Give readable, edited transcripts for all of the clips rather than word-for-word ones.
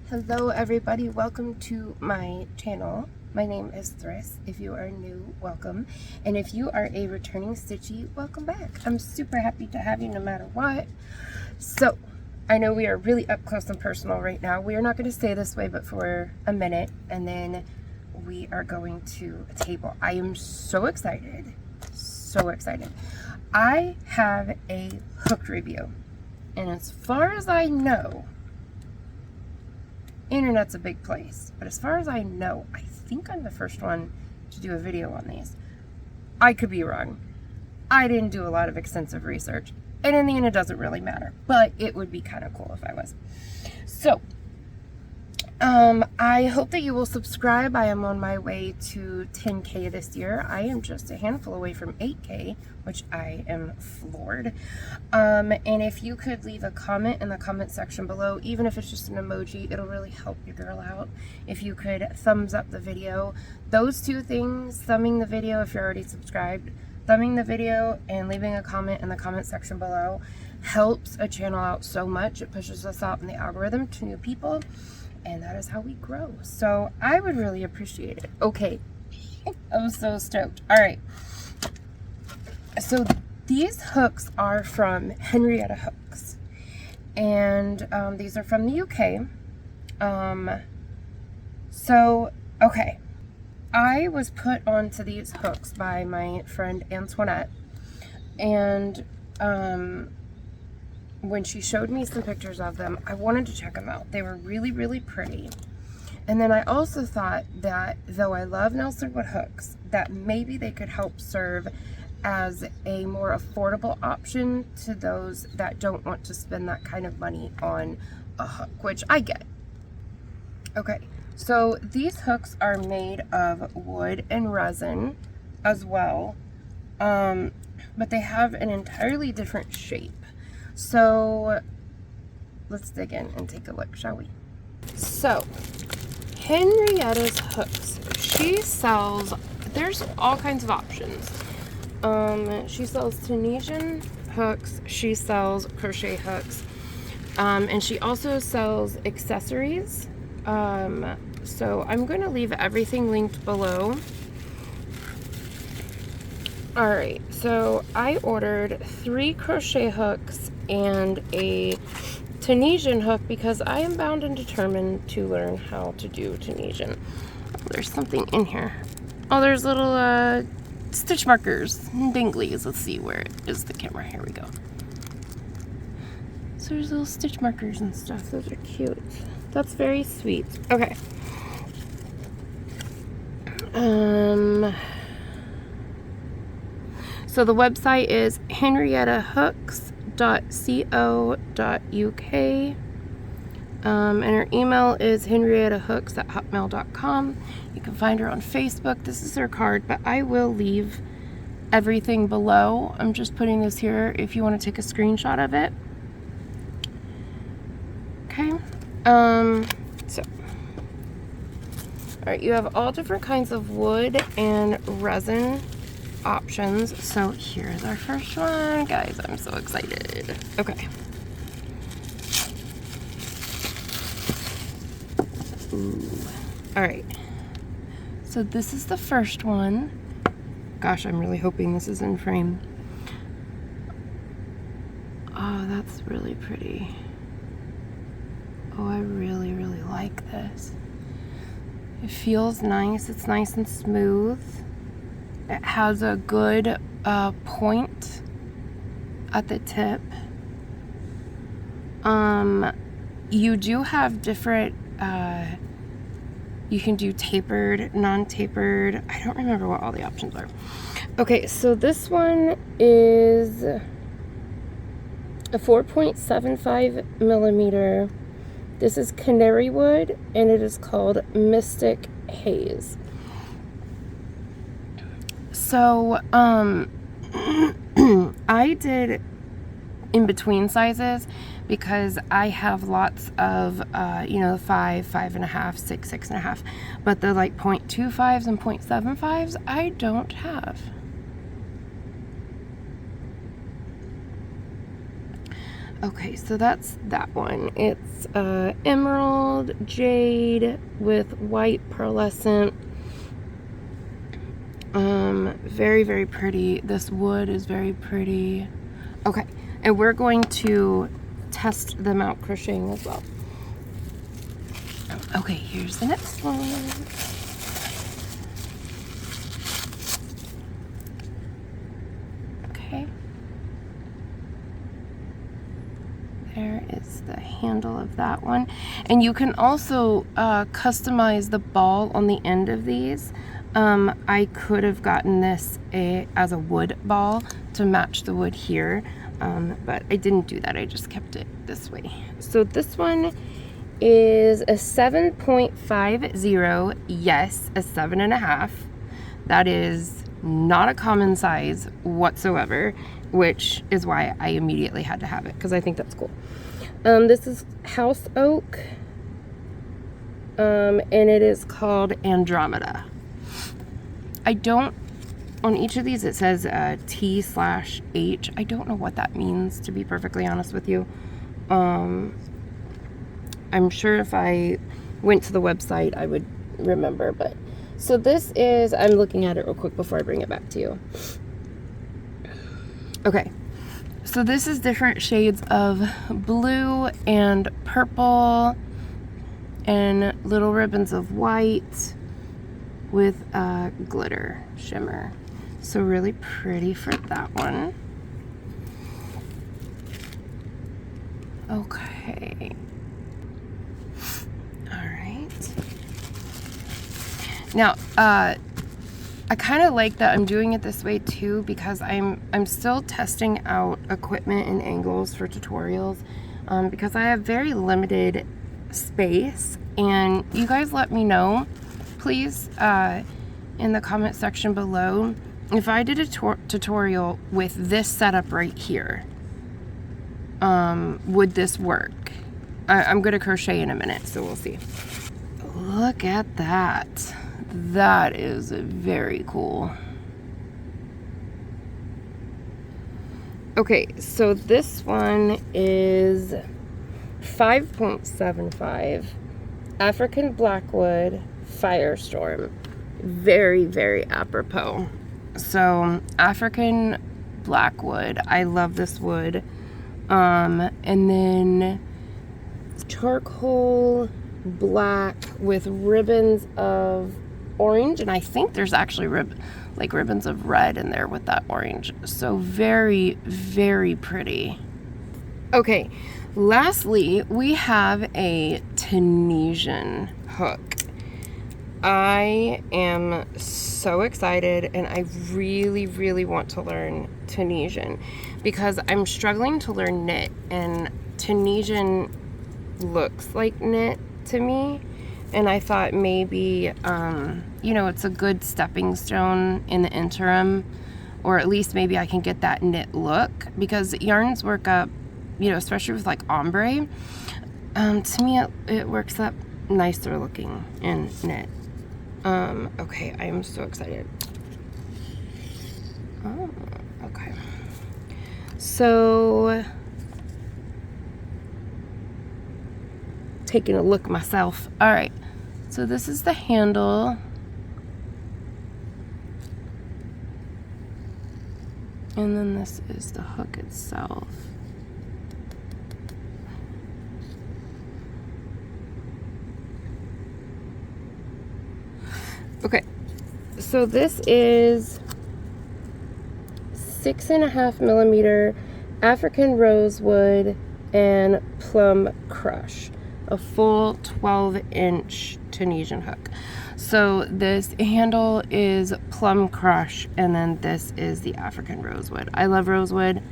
Hello everybody, welcome to my channel. My name is Thryss. If you are new, welcome. And if you are a returning stitchie, welcome back. I'm super happy to have you no matter what. So, I know we are really up close and personal right now. We are not going to stay this way but for a minute, and then we are going to a table. I am so excited. So excited. I have a hook review. And as far as I know, internet's a big place, but as far as I know, I think I'm the first one to do a video on these. I could be wrong. I didn't do a lot of extensive research, and in the end it doesn't really matter, but it would be kind of cool if I was. So, I hope that you will subscribe. I am on my way to 10K this year. I am just a handful away from 8K, which I am floored. And if you could leave a comment in the comment section below, even if it's just an emoji, it'll really help your girl out. If you could thumbs up the video. Those two things, thumbing the video if you're already subscribed, thumbing the video and leaving a comment in the comment section below helps a channel out so much. It pushes us out in the algorithm to new people. And that is how we grow. So I would really appreciate it. Okay, I'm so stoked. All right. So these hooks are from Henrietta Hooks. And these are from the UK. Okay. I was put onto these hooks by my friend Antoinette. And when she showed me some pictures of them, I wanted to check them out. They were really, really pretty. And then I also thought that though I love Nelson wood hooks, that maybe they could help serve as a more affordable option to those that don't want to spend that kind of money on a hook, which I get. Okay, so these hooks are made of wood and resin as well, but they have an entirely different shape. So let's dig in and take a look, shall we? So Henrietta's hooks, she sells, there's all kinds of options. She sells Tunisian hooks, she sells crochet hooks, and she also sells accessories. So I'm going to leave everything linked below. Alright, so I ordered 3 crochet hooks and a Tunisian hook because I am bound and determined to learn how to do Tunisian. Oh, there's something in here. Oh, there's little stitch markers, dinglies. Let's see, where is the camera? Here we go. So there's little stitch markers and stuff. Those are cute. That's very sweet. Okay. So the website is henriettahooks.co.uk, and her email is henriettahooks@hotmail.com. You can find her on Facebook. This is her card, but I will leave everything below. I'm just putting this here if you want to take a screenshot of it. Okay. So, all right, you have all different kinds of wood and resin options. So here's our first one, guys. I'm so excited. Okay. Ooh. All right. So this is the first one. Gosh, I'm really hoping this is in frame. Oh, that's really pretty. Oh, I really, really like this. It feels nice. It's nice and smooth. It has a good point at the tip. You do have different, you can do tapered, non-tapered. I don't remember what all the options are. Okay, so this one is a 4.75 millimeter. This is canary wood, and it is called Mystic Haze. So, I did in between sizes because I have lots of, you know, 5, 5.5, 6, 6.5, but the like 0.25s and 0.75s I don't have. Okay, so that's that one. It's emerald jade with white pearlescent. Very, very pretty. This wood is very pretty. Okay, and we're going to test them out crocheting as well. Okay, here's the next one. Okay. There is the handle of that one. And you can also customize the ball on the end of these. I could have gotten this as a wood ball to match the wood here, but I didn't do that. I just kept it this way. So this one is a 7.50, yes, a 7.5. That is not a common size whatsoever, which is why I immediately had to have it, because I think that's cool. This is house oak, and it is called Andromeda. I don't, on each of these it says T/H. I don't know what that means, to be perfectly honest with you. I'm sure if I went to the website I would remember, but so this is, I'm looking at it real quick before I bring it back to you. Okay, so this is different shades of blue and purple and little ribbons of white with glitter shimmer. So really pretty for that one. Okay. All right. Now, I kind of like that I'm doing it this way too, because I'm still testing out equipment and angles for tutorials, because I have very limited space, and you guys let me know, please, in the comment section below, if I did a tutorial with this setup right here, would this work? I'm gonna crochet in a minute, so we'll see. Look at that. That is very cool. Okay, so this one is 5.75 African Blackwood Firestorm. Very, very apropos. So African Blackwood, I love this wood. And then charcoal black with ribbons of orange, and I think there's actually ribbons of red in there with that orange. So very, very pretty. Okay, lastly, we have a Tunisian hook. I am so excited, and I really, really want to learn Tunisian because I'm struggling to learn knit, and Tunisian looks like knit to me, and I thought maybe you know, it's a good stepping stone in the interim, or at least maybe I can get that knit look, because yarns work up, you know, especially with like ombre, to me it works up nicer looking in knit. Okay, I am so excited. Oh, okay, so taking a look myself. All right, so this is the handle, and then this is the hook itself. Okay, so this is 6.5 millimeter African rosewood and plum crush, a full 12-inch Tunisian hook. So this handle is plum crush, and then this is the African rosewood. I love rosewood.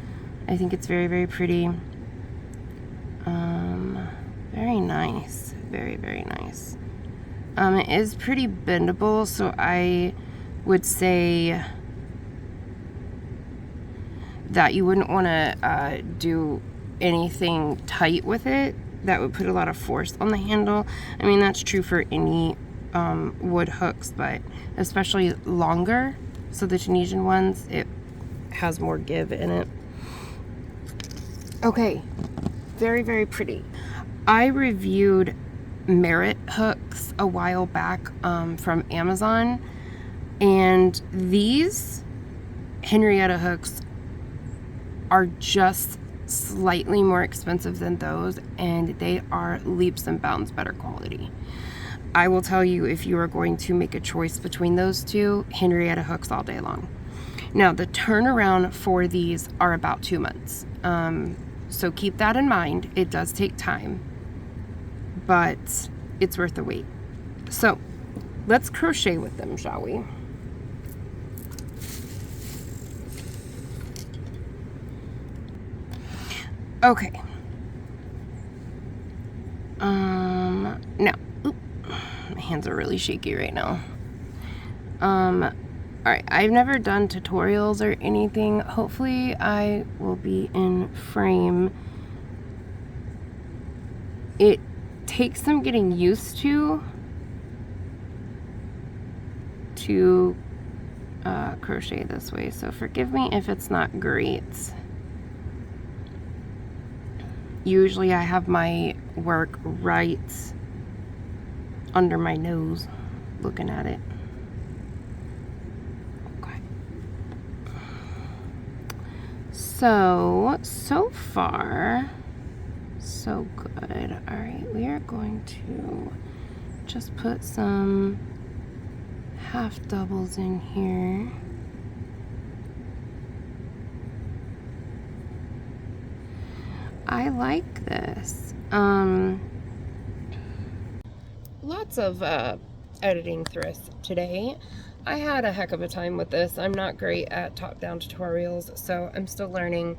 I think it's very, very pretty. Very nice. Very, very nice. It is pretty bendable, so I would say that you wouldn't want to do anything tight with it. That would put a lot of force on the handle. I mean, that's true for any wood hooks, but especially longer. So the Tunisian ones, it has more give in it. Okay, Very, very pretty. I reviewed Merit hooks a while back from Amazon, and these Henrietta hooks are just slightly more expensive than those, and they are leaps and bounds better quality. I will tell you, if you are going to make a choice between those two, Henrietta hooks all day long. Now, the turnaround for these are about 2 months. So keep that in mind. It does take time, but it's worth the wait. So let's crochet with them, shall we? Okay. Now, my hands are really shaky right now. Alright, I've never done tutorials or anything. Hopefully I will be in frame. It takes some getting used to crochet this way, so forgive me if it's not great. Usually I have my work right under my nose looking at it. Okay. So far, so good. All right, we are going to just put some half doubles in here. I like this. Lots of editing Thryss today. I had a heck of a time with this. I'm not great at top-down tutorials, so I'm still learning.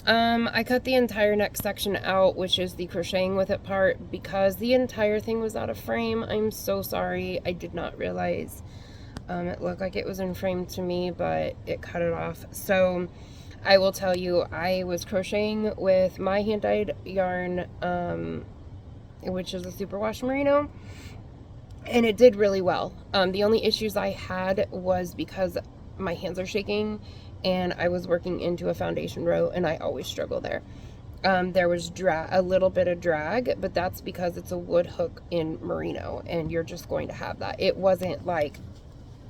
I cut the entire neck section out, which is the crocheting with it part, because the entire thing was out of frame. I'm so sorry. I did not realize. It looked like it was in frame to me, but it cut it off. So I will tell you, I was crocheting with my hand-dyed yarn, which is a superwash merino, and it did really well. The only issues I had was because my hands are shaking and I was working into a foundation row, and I always struggle there. There was a little bit of drag, but that's because it's a wood hook in merino, and you're just going to have that. It wasn't like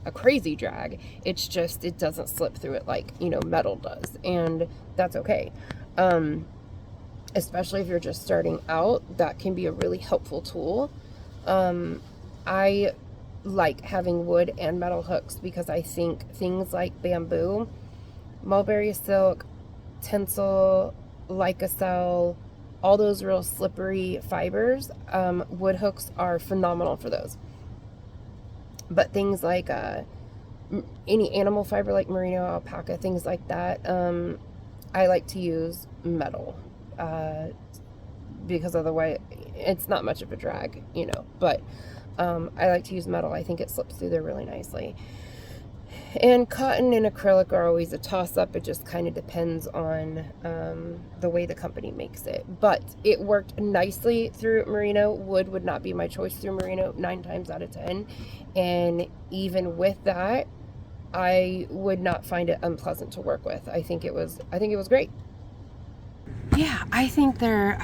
a crazy drag. It's just, it doesn't slip through it like, you know, metal does, and that's okay. Especially if you're just starting out, that can be a really helpful tool. I like having wood and metal hooks because I think things like bamboo, mulberry silk, tinsel, lyocell, all those real slippery fibers, wood hooks are phenomenal for those. But things like any animal fiber like merino, alpaca, things like that, I like to use metal, because otherwise it's not much of a drag, you know. But I like to use metal. I think it slips through there really nicely. And cotton and acrylic are always a toss-up. It just kind of depends on the way the company makes it. But it worked nicely through merino. Wood would not be my choice through merino 9 times out of 10. And even with that, I would not find it unpleasant to work with. I think it was great. Yeah, I think they're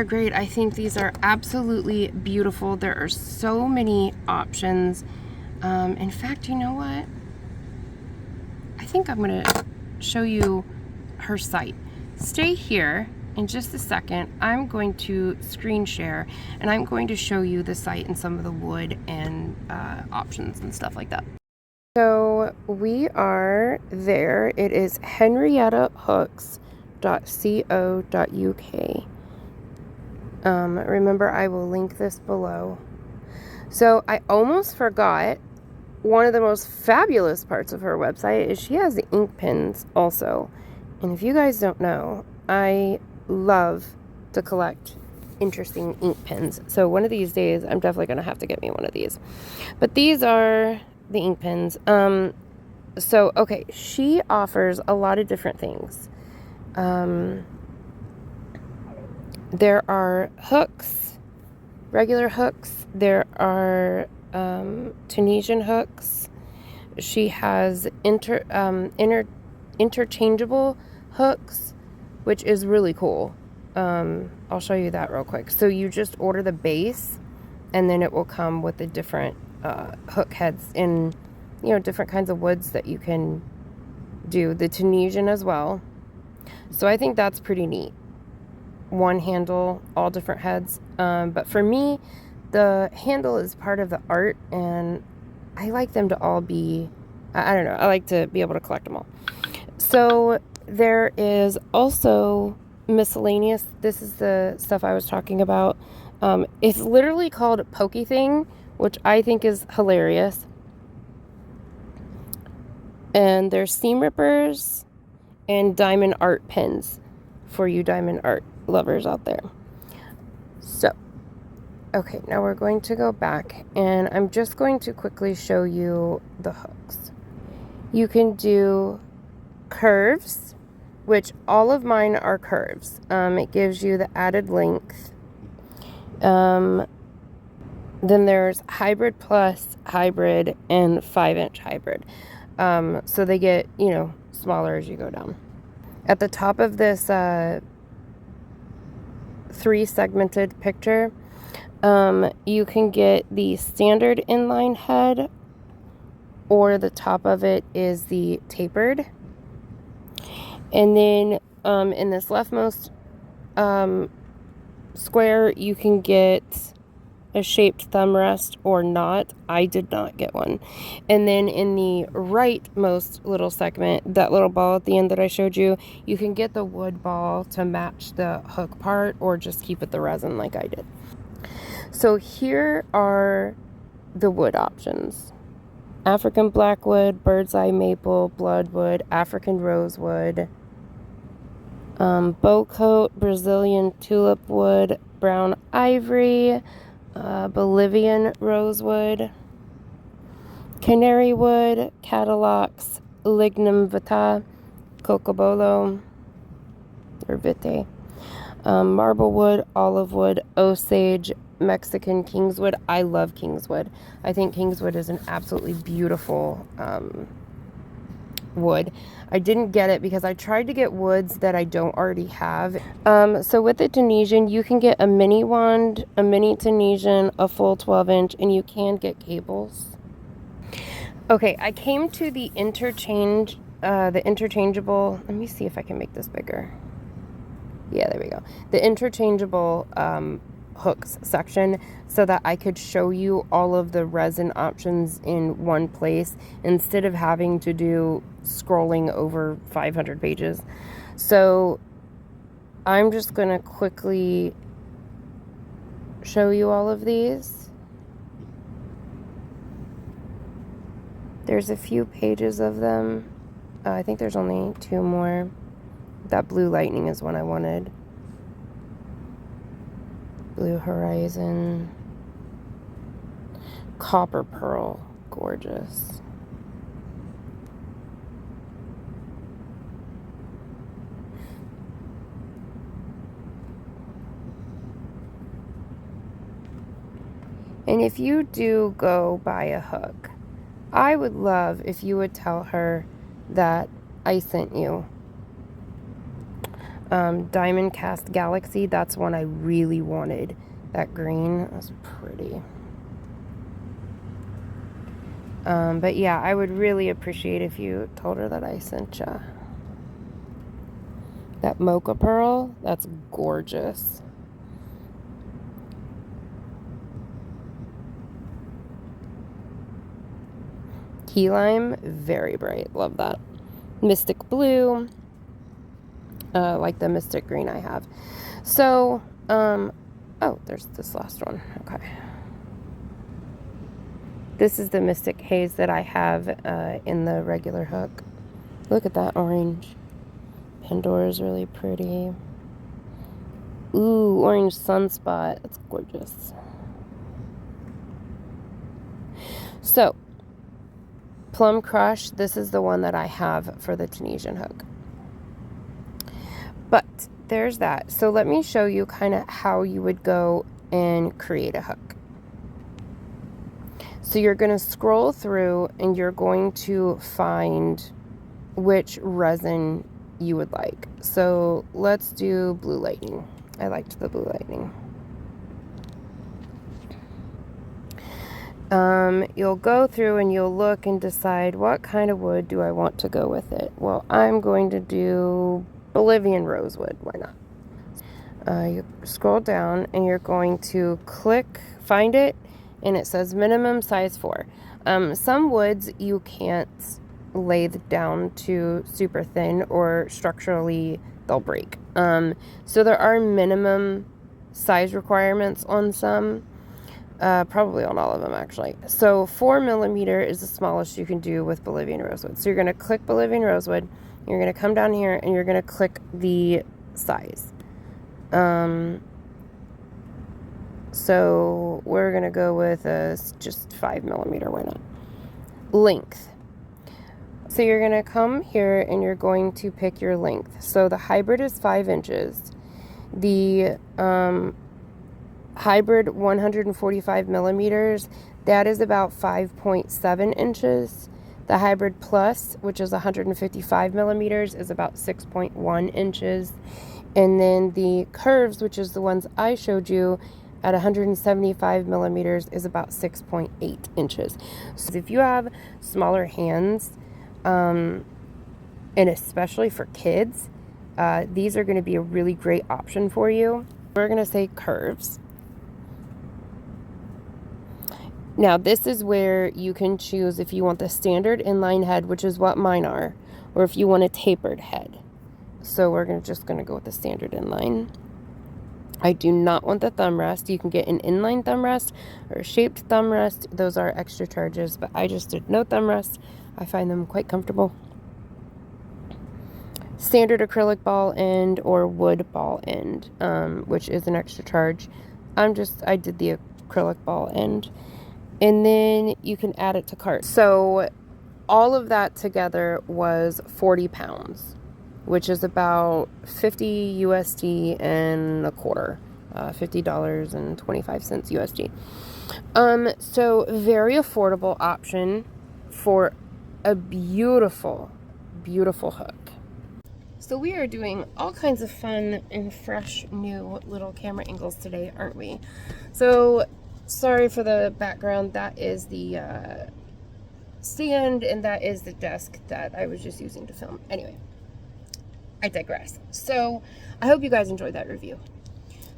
great. I think these are absolutely beautiful. There are so many options. In fact, you know what? I think I'm going to show you her site. Stay here in just a second. I'm going to screen share, and I'm going to show you the site and some of the wood and options and stuff like that. So we are there. It is henriettahooks.co.uk. Remember, I will link this below. So I almost forgot, one of the most fabulous parts of her website is she has the ink pens also. And if you guys don't know, I love to collect interesting ink pens. So one of these days, I'm definitely going to have to get me one of these. But these are the ink pens. So, okay, she offers a lot of different things. There are hooks, regular hooks. There are Tunisian hooks. She has interchangeable hooks, which is really cool. I'll show you that real quick. So you just order the base, and then it will come with the different hook heads in, you know, different kinds of woods that you can do. The Tunisian as well. So I think that's pretty neat. One handle, all different heads. But for me, the handle is part of the art, and I like them to all be, I don't know, I like to be able to collect them all. So there is also miscellaneous. This is the stuff I was talking about. It's literally called Pokey Thing, which I think is hilarious. And there's seam rippers and diamond art pins for you diamond art lovers out there. So, okay, now we're going to go back, and I'm just going to quickly show you the hooks. You can do curves, which all of mine are curves. It gives you the added length. Then there's hybrid plus, hybrid, and 5-inch hybrid. So they get, you know, smaller as you go down. At the top of this 3-segmented picture, you can get the standard inline head, or the top of it is the tapered. And then in this leftmost square, you can get a shaped thumb rest or not. I did not get one. And then in the rightmost little segment, that little ball at the end that I showed you, you can get the wood ball to match the hook part, or just keep it the resin like I did. So here are the wood options: African blackwood, bird's eye maple, bloodwood, African rosewood, bow coat, Brazilian tulip wood, brown ivory, Bolivian rosewood, canary wood, catalox, lignum vitae, cocobolo, or vitae, marble wood, olive wood, osage, Mexican kingswood. I love kingswood. I think kingswood is an absolutely beautiful wood. I didn't get it because I tried to get woods that I don't already have. So with the Tunisian, you can get a mini wand, a mini Tunisian, a full 12-inch, and you can get cables. Okay, I came to the interchangeable, let me see if I can make this bigger. Yeah, there we go. The interchangeable hooks section, so that I could show you all of the resin options in one place instead of having to do scrolling over 500 pages. So I'm just gonna quickly show you all of these. There's a few pages of them. I think there's only 2 more. That blue lightning is one I wanted. Blue horizon, copper pearl, gorgeous. And if you do go buy a hook, I would love if you would tell her that I sent you. Diamond Cast Galaxy, that's one I really wanted. That green, that's pretty. But yeah, I would really appreciate if you told her that I sent ya. That mocha pearl, that's gorgeous. Key lime, very bright, love that. Mystic blue, like the mystic green I have. So, oh, there's this last one. Okay. This is the mystic haze that I have in the regular hook. Look at that orange. Pandora's really pretty. Ooh, orange sunspot. That's gorgeous. So, Plum Crush, this is the one that I have for the Tunisian hook. But there's that. So let me show you kind of how you would go and create a hook. So you're going to scroll through and you're going to find which resin you would like. So let's do Blue Lightning. I liked the Blue Lightning. You'll go through and you'll look and decide what kind of wood do I want to go with it. Well, I'm going to do Bolivian rosewood. Why not? You scroll down and you're going to click, find it, and it says minimum size 4. Some woods you can't lathe down to super thin or structurally they'll break. So there are minimum size requirements on some. Probably on all of them, actually. So 4mm is the smallest you can do with Bolivian rosewood. So you're going to click Bolivian rosewood. You're going to come down here and you're going to click the size. So we're going to go with just 5mm. Why not? Length. So you're going to come here and you're going to pick your length. So the hybrid is 5 inches. The hybrid 145mm, that is about 5.7 inches. The hybrid plus, which is 155mm, is about 6.1 inches. And then the curves, which is the ones I showed you at 175mm, is about 6.8 inches. So if you have smaller hands, and especially for kids, these are going to be a really great option for you. We're going to say curves. Now this is where you can choose if you want the standard inline head, which is what mine are, or if you want a tapered head. So we're just going to go with the standard inline. I do not want the thumb rest. You can get an inline thumb rest or a shaped thumb rest. Those are extra charges, but I just did no thumb rest. I find them quite comfortable. Standard acrylic ball end or wood ball end, which is an extra charge. I did the acrylic ball end. And then you can add it to cart. So all of that together was 40 pounds, which is about 50 USD and a quarter, $50.25 USD. So very affordable option for a beautiful, beautiful hook. So we are doing all kinds of fun and fresh new little camera angles today, aren't we? So sorry for the background. That is the stand, and that is the desk that I was just using to film. Anyway, I digress. So I hope you guys enjoyed that review.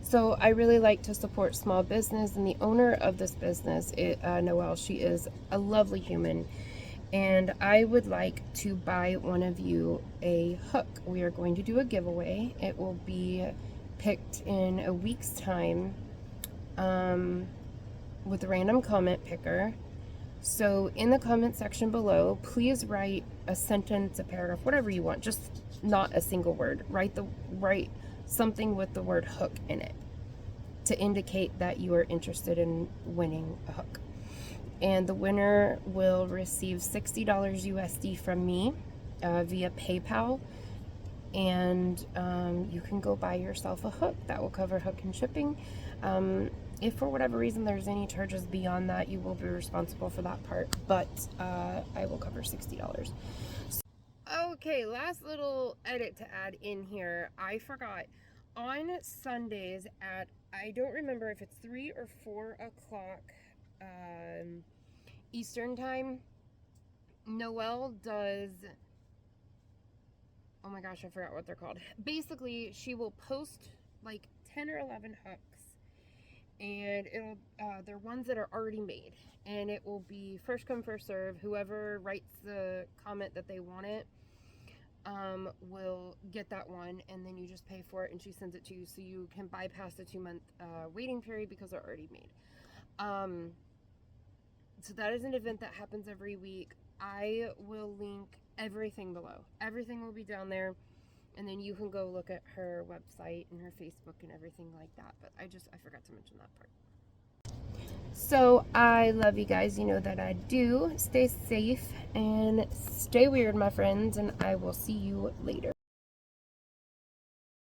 So I really like to support small business, and the owner of this business, Noelle, she is a lovely human, and I would like to buy one of you a hook. We are going to do a giveaway. It will be picked in a week's time with a random comment picker. So in the comment section below, please write a sentence, a paragraph, whatever you want, just not a single word. Write something with the word hook in it to indicate that you are interested in winning a hook. And the winner will receive $60 USD from me via PayPal. And you can go buy yourself a hook. That will cover hook and shipping. If for whatever reason there's any charges beyond that, you will be responsible for that part. But I will cover $60. Okay, last little edit to add in here. I forgot. On Sundays at, I don't remember if it's 3 or 4 o'clock Eastern time, Noelle does, oh my gosh, I forgot what they're called. Basically, she will post like 10 or 11 hooks, and it'll they're ones that are already made, and it will be first come first serve. Whoever writes the comment that they want it will get that one, and then you just pay for it and she sends it to you, so you can bypass the 2-month waiting period because they're already made. So that is an event that happens every week. I will link everything below. Everything will be down there, and then you can go look at her website and her Facebook and everything like that. But I forgot to mention that part. So I love you guys. You know that I do. Stay safe and stay weird, my friends, and I will see you later.